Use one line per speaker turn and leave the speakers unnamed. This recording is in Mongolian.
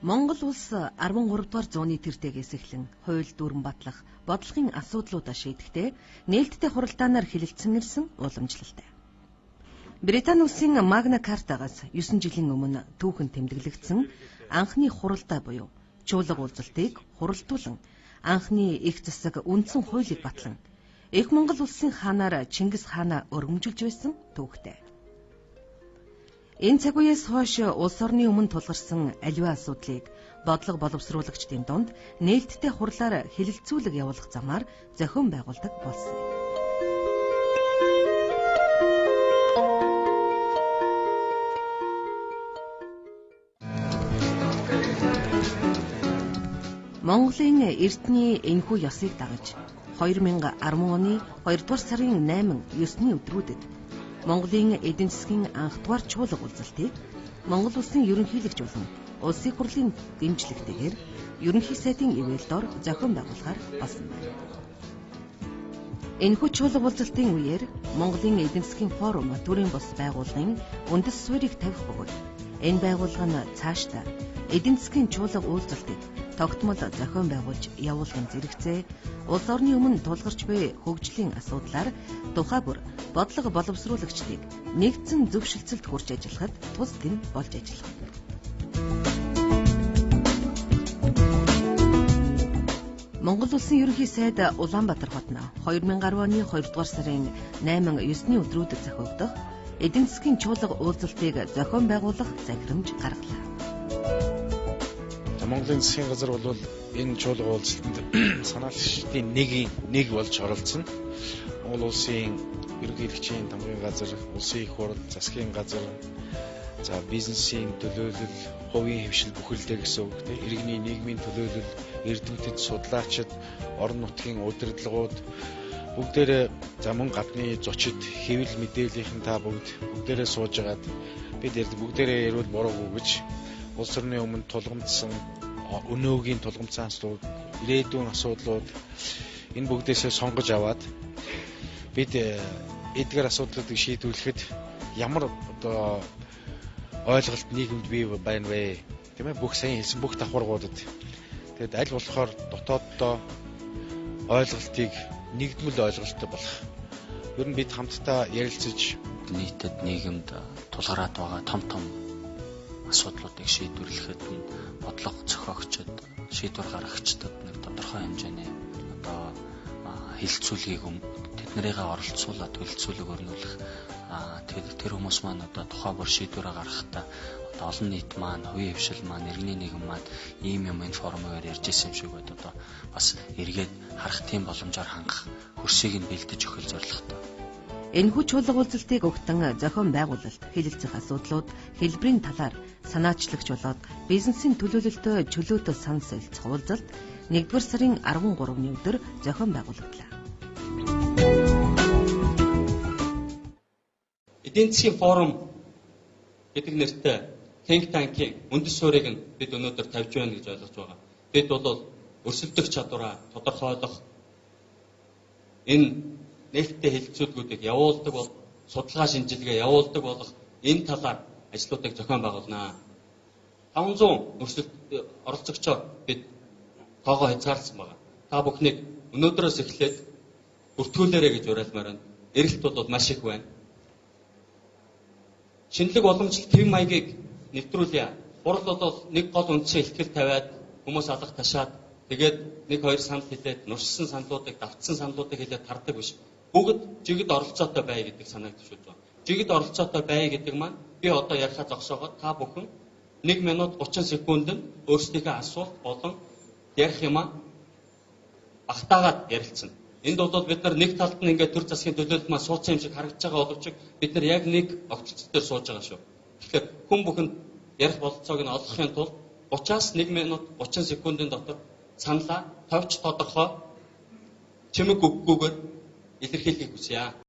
Монгол улс 13 дугаар зууны тэртегээс эхлэн хууль дүрэн батлах, бодлогын асуудлуудаа шийдэхдээ нээлттэй хуралдаанаар хэлэлцсэн ирсэн уламжлалтай. Британи улсын Магна Картагаас 9 жилийн өмнө түүхэн тэмдэглэгдсэн анхны хуралдаа буюу чуулга уулзалтыг хуралдуулан анхны их засаг үндсэн хуулийг батлан Их Монгол улсын хаанаар Чингис хаанаа өргөмжилж байсан түүхтэй. Энэ цаг үеэс хойш улс орны өмнө тулгарсан аливаа асуудлыг бодлого боловсруулагчдын донд нээлттэй хурлаар хэлэлцүүлэг явуулах замаар зохион байгуулдаг болсон. Монголын эрдэнэ энэхүү ёсыг дагаж 2010 оны 2 дугаар сарын 8-9-ний өдрүүдэд Монголын эдийн засгийн анх дугаар чуулга уулзалтыг Монгол улсын ерөнхийлөгч болон улсын хурлын дэмжлэгтэйгээр ерөнхий сайдын ивэлдор зохион байгуулахаар болсон байна. Энэхүү чуулга уулзалтын үеэр Монголын эдийн засгийн форум төрийн бус байгууллагын үндэс суурийг тавих бөгөөд энэ байгууллага нь цаашдаа эдийн засгийн чуулга уулзалтыг тогтмол зохион байгуулж явуулахын зэрэгцээ улс орны өмнө тулгарч буй хөгжлийн асуудлаар тухай бүр бодлого боловсруулагчдыг нэгдсэн зөвшөлтсөлд хүрч ажиллахад тусад нь болж ажиллах. Монгол улсын ерөнхий сайд Улаанбаатар хотно 2010 оны 2 дугаар сарын 8-9-ний өдрүүдэд зохиогдох эдийн засгийн чуулга уулзалтыг зохион байгуулах захирамж гаргалаа.
Монголын засгийн газар бол энэ чуулга уулзалтанд санаалагчдын нэг болж оролцсон. Монгол улсын ерөнхийлөгчийн тамгын газар, улсын их хурл, засгийн газар, за бизнесийн төлөөлөл, хувийн хэвшил бүхэлдээ гэсэн үг тийм иргэний нийгмийн төлөөлөл, эрдэмтэд, судлаачид, орон нутгийн удирдлагууд бүгдээрээ за мөн гадны зочид, хэвлэл мэдээллийн та бүгдээрээ суужгаад бид бүгдээрээ ярил буруугүй гэж улс орны өмнө тулгамдсан өнөөгийн тулгамдсан асуудлууд, ирээдүйн асуудлууд энэ бүгдээсээ сонгож аваад бид эдгээр асуудлуудыг шийдвэрлэхэд ямар одоо ойлголт нийгэмд бий байна вэ? Тийм ээ бүх сайн хэлсэн бүх давхаргуудад. Тэгэд аль болохоор дотооддоо ойлголтыг нэгдмэл ойлголттой болох. Ер нь бид хамтдаа ярилцаж
нийтэд нийгэмд тулгараад байгаа том асуудлуудыг шийдвэрлэхэд бодлого зохиогчид, шийдвэр гаргагчдад нэг тодорхой хэмжээний одоо хэлэлцүүлгийг тэднэрийгээ оролцуулаад хэлэлцүүлэг өрнүүлэх тэр хүмүүс маань одоо тухай бүр шийдвэрээ гаргахдаа одоо олон нийт маань, хувийн хвшил маань, иргэний нийгэм маань ийм юм энэ форумаар ярьж исэн юм шиг байд одоо бас эргээд харах тийм боломжоор хангах хөрсийг нь бэлдэж өгөх зорилготой.
Энэхүү чуулга уулзалтыг өгтөн зохион байгуулалт, хэлэлцэх асуудлууд хэлбэрийн талаар санаачлагч болоод бизнесийн төлөөлөлтөй чөлөөтэй сан солилцох уулзалт 1-р сарын 13-ны өдөр зохион байгуулагдлаа.
Эдийн засгийн форум гэдэг нэртэй think tank-ийн үндэс суурийг нь бид өнөөдөр тавьж байна гэж ойлгож байгаа. Бид бол өрсөлдөх чадвараа тодорхойлох энэ нээлттэй хэлэлцүүлгүүдийг явуулдаг бол судалгаа шинжилгээ явуулдаг болох энэ талаар ажлуудыг зохион байгуулнаа. 500 оролцогчоор бид тоогоо хязгаарласан байна. Та бүхнийг өнөөдрөөс эхлээд бүртгүүлээрэй гэж уриалмаар байна. Эрэлт бол маш их байна. Шинэлэг боломжтой төв маягийг нэвтрүүлье. Хурал бол нэг гол үндсэн ихтгэл тавиад хүмүүс алга ташаад тэгээд 1-2 санал хэлээд нуршсан саналуудыг, давтсан саналуудыг хэлээд тардаг биш. Бүгд жигд оролцоотой бай гэдэг санааг төвшүүлж байна. Жигд оролцоотой бай гэдэг маань би одоо ярихаа зогсоогоод та бүхэн 1 минут 30 секундэд өөрсдийнхөө асуулт болон ярих юмаа багтаагаад ярилцсан. Энд бол бид нар нэг талд нь ингээд төр засгийн төлөөлөлт маань суудсан юм шиг харагдаж байгаа боловч бид нар яг нэг огццол дээр сууж байгаа шүү. Тэгэхээр хүн бүхэнд ярих бололцоог нь олгохын тулд 30-аас 1 минут 30 секундын дотор саналаа товч тодорхой чимэг үггүйгээр илэрхийлэхийг хүсье.